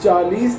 $40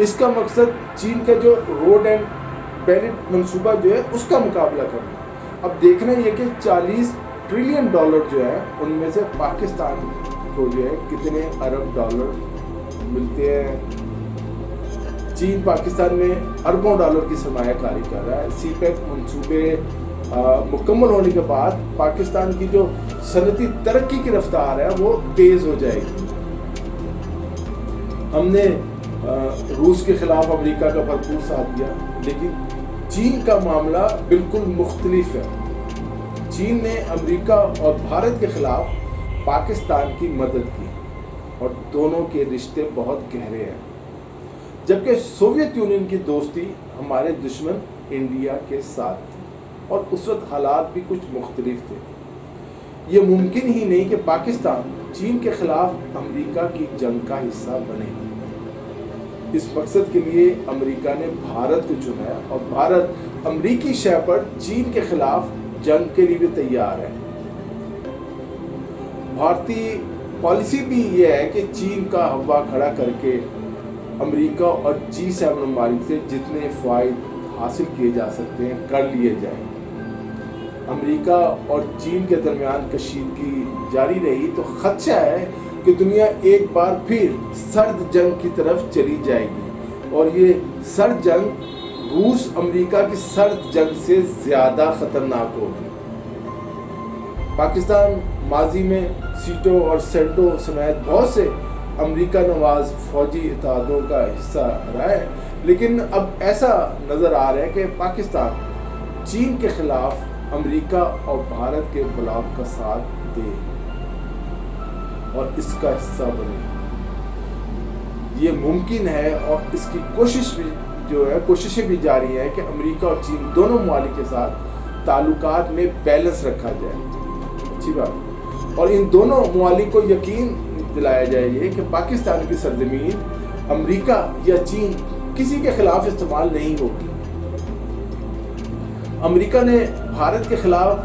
اس کا مقصد چین کا جو روڈ اینڈ بیلٹ منصوبہ جو ہے اس کا مقابلہ کرنا. اب دیکھنا یہ کہ $40 ٹریلین جو ہے ان میں سے پاکستان کو جو ہے کتنے ارب ڈالر ملتے ہیں. چین پاکستان میں اربوں ڈالر کی سرمایہ کاری کر رہا ہے. سی پیک منصوبے مکمل ہونے کے بعد پاکستان کی جو صنعتی ترقی کی رفتار ہے وہ تیز ہو جائے گی. ہم نے روس کے خلاف امریکہ کا بھرپور ساتھ دیا، لیکن چین کا معاملہ بالکل مختلف ہے. چین نے امریکہ اور بھارت کے خلاف پاکستان کی مدد کی اور دونوں کے رشتے بہت گہرے ہیں، جبکہ سوویت یونین کی دوستی ہمارے دشمن انڈیا کے ساتھ تھی اور اس وقت حالات بھی کچھ مختلف تھے. یہ ممکن ہی نہیں کہ پاکستان چین کے خلاف امریکہ کی جنگ کا حصہ بنے. اس مقصد کے لیے امریکہ نے بھارت کو چنا ہے اور بھارت امریکی شہ پر چین کے خلاف جنگ کے لیے بھی تیار ہے. بھارتی پالیسی بھی یہ ہے کہ چین کا ہوا کھڑا کر کے امریکہ اور G7 ممالک سے جتنے فوائد حاصل کیے جا سکتے ہیں کر لیے جائیں. امریکہ اور چین کے درمیان کشیدگی جاری رہی تو خدشہ ہے کہ دنیا ایک بار پھر سرد جنگ کی طرف چلی جائے گی اور یہ سرد جنگ روس امریکہ کی سرد جنگ سے زیادہ خطرناک ہوگی. پاکستان ماضی میں سیٹو اور سینٹو سمیت بہت سے امریکہ نواز فوجی اتحادوں کا حصہ رہا ہے، لیکن اب ایسا نظر آ رہا ہے کہ پاکستان چین کے خلاف امریکہ اور بھارت کے بلاک کا ساتھ دے اور اس کا حصہ بنے. یہ ممکن ہے اور اس کی کوششیں بھی جاری ہیں کہ امریکہ اور چین دونوں ممالک کے ساتھ تعلقات میں بیلنس رکھا جائے. اچھی بات. اور ان دونوں ممالک کو یقین دلایا جائے یہ کہ پاکستان کی سرزمین امریکہ یا چین کسی کے خلاف استعمال نہیں ہوگی. امریکہ نے بھارت کے خلاف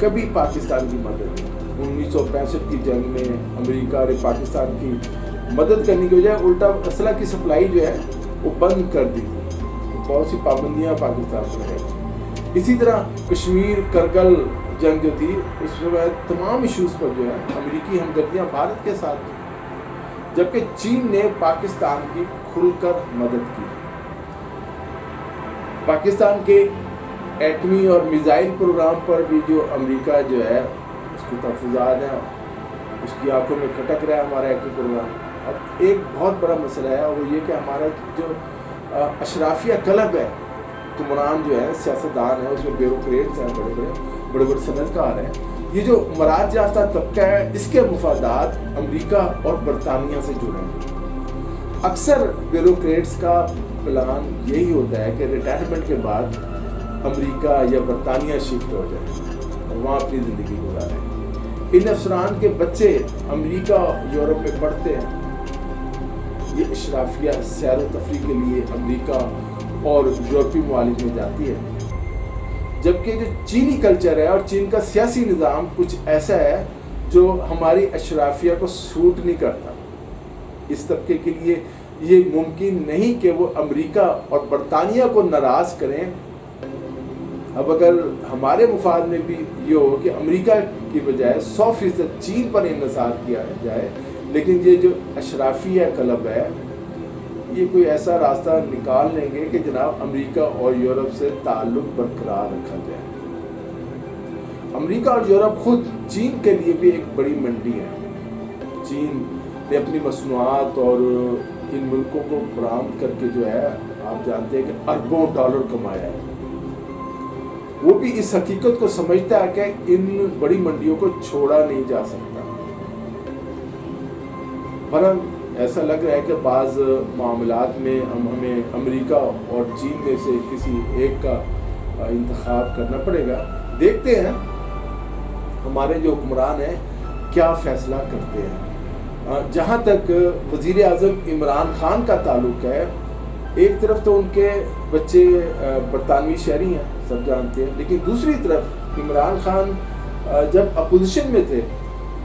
کبھی پاکستان کی مدد 1965 کی جنگ میں امریکہ نے پاکستان کی مدد کرنے کی بجائے الٹا اسلحہ کی سپلائی جو ہے وہ بند کر دی تھی. بہت سی پابندیاں پاکستان میں ہیں. اسی طرح کشمیر کرگل جنگ جو تھی اس میں تمام ایشوز پر جو ہے امریکی ہمدردیاں بھارت کے ساتھ تھیں، جبکہ چین نے پاکستان کی کھل کر مدد کی. پاکستان کے ایٹمی اور میزائل پروگرام پر بھی جو امریکہ جو ہے اس کے تحفظات ہیں، اس کی آنکھوں میں کھٹک رہا ہے ہمارا ایٹمی پروگرام. اب ایک بہت بڑا مسئلہ ہے وہ یہ کہ ہمارا جو اشرافیہ کلب ہے، حکمران جو ہے سیاستدان ہیں، اس میں بیوروکریٹس ہیں، بڑے بڑے صنعت کار ہیں، یہ جو مراعات یافتہ طبقہ ہے اس کے مفادات امریکہ اور برطانیہ سے جڑے ہیں. اکثر بیوروکریٹس کا پلان یہی ہوتا ہے کہ ریٹائرمنٹ کے بعد امریکہ یا برطانیہ شفٹ ہو جائے اور وہاں اپنی زندگی گزاریں. ان افسران کے بچے امریکہ یورپ میں پڑھتے ہیں. یہ اشرافیہ سیر و تفریح کے لیے امریکہ اور یورپی ممالک میں جاتی ہے، جبکہ جو چینی کلچر ہے اور چین کا سیاسی نظام کچھ ایسا ہے جو ہماری اشرافیہ کو سوٹ نہیں کرتا. اس طبقے کے لیے یہ ممکن نہیں کہ وہ امریکہ اور برطانیہ کو ناراض کریں. اب اگر ہمارے مفاد میں بھی یہ ہو کہ امریکہ کی بجائے 100% چین پر انحصار کیا جائے، لیکن یہ جو اشرافیہ کلب ہے یہ کوئی ایسا راستہ نکال لیں گے کہ جناب امریکہ اور یورپ سے تعلق برقرار رکھا جائے. امریکہ اور یورپ خود چین کے لیے بھی ایک بڑی منڈی ہے. چین نے اپنی مصنوعات اور ان ملکوں کو برآمد کر کے جو ہے آپ جانتے ہیں کہ اربوں ڈالر کمایا ہے. وہ بھی اس حقیقت کو سمجھتا ہے کہ ان بڑی منڈیوں کو چھوڑا نہیں جا سکتا. بہرحال ایسا لگ رہا ہے کہ بعض معاملات میں ہمیں امریکہ اور چین میں سے کسی ایک کا انتخاب کرنا پڑے گا. دیکھتے ہیں ہمارے جو حکمران ہیں کیا فیصلہ کرتے ہیں. جہاں تک وزیر اعظم عمران خان کا تعلق ہے، ایک طرف تو ان کے بچے برطانوی شہری ہیں سب جانتے ہیں، لیکن دوسری طرف عمران خان جب اپوزیشن میں تھے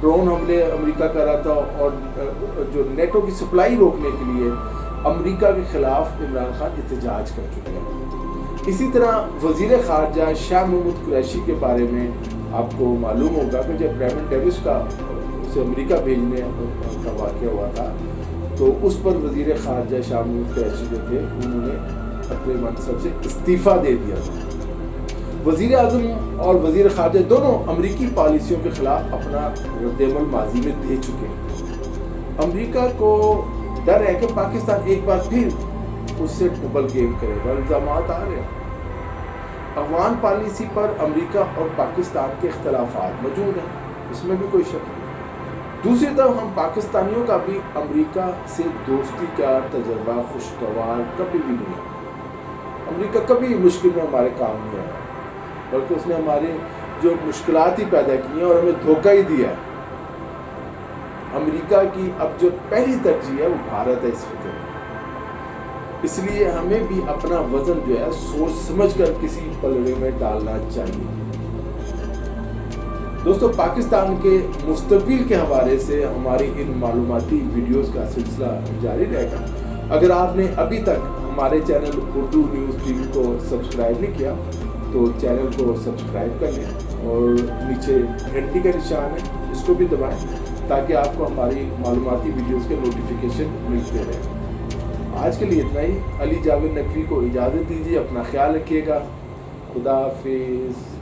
ڈرون حملے امریکہ کر رہا تھا اور جو نیٹو کی سپلائی روکنے کے لیے امریکہ کے خلاف عمران خان احتجاج کر چکے ہیں۔ اسی طرح وزیر خارجہ شاہ محمود قریشی کے بارے میں آپ کو معلوم ہوگا کہ جب ریمنڈ ڈیوس کا اسے امریکہ بھیجنے کا واقعہ ہوا تھا تو اس پر وزیر خارجہ شاہ محمود قریشی جو تھے انہوں نے اپنے منصب سے استعفیٰ دے دیا تھا۔ وزیر اعظم اور وزیر خارجہ دونوں امریکی پالیسیوں کے خلاف اپنا رد عمل ماضی میں دے چکے ہیں۔ امریکہ کو ڈر ہے کہ پاکستان ایک بار پھر اس سے ڈبل گیم کرے گا، الزامات آ رہے ہیں۔ افغان پالیسی پر امریکہ اور پاکستان کے اختلافات موجود ہیں، اس میں بھی کوئی شک نہیں۔ دوسری طرف ہم پاکستانیوں کا بھی امریکہ سے دوستی کا تجربہ خوشگوار کبھی بھی نہیں ہے۔ امریکہ کبھی مشکل میں ہمارے کام نہیں آیا، بلکہ اس نے ہمارے جو مشکلات ہی پیدا کی ہیں اور ہمیں دھوکہ ہی دیا ہے۔ امریکہ کی اب جو پہلی ترجیح ہے وہ بھارت ہے اس خطے میں، اس لیے ہمیں بھی اپنا وزن جو ہے سوچ سمجھ کر کسی پلڑے میں ڈالنا چاہیے۔ دوستو، پاکستان کے مستقبل کے حوالے سے ہماری ان معلوماتی ویڈیوز کا سلسلہ جاری رہے گا۔ اگر آپ نے ابھی تک ہمارے channel Urdu news T V کو سبسکرائب نہیں کیا تو چینل کو سبسکرائب کر لیں اور نیچے گھنٹی کا نشان ہے اس کو بھی دبائیں تاکہ آپ کو ہماری معلوماتی ویڈیوز کے نوٹیفیکیشن ملتے رہیں۔ آج کے لیے اتنا ہی۔ علی جاوید نقوی کو اجازت دیجیے، اپنا خیال رکھیے گا۔ خدا حافظ۔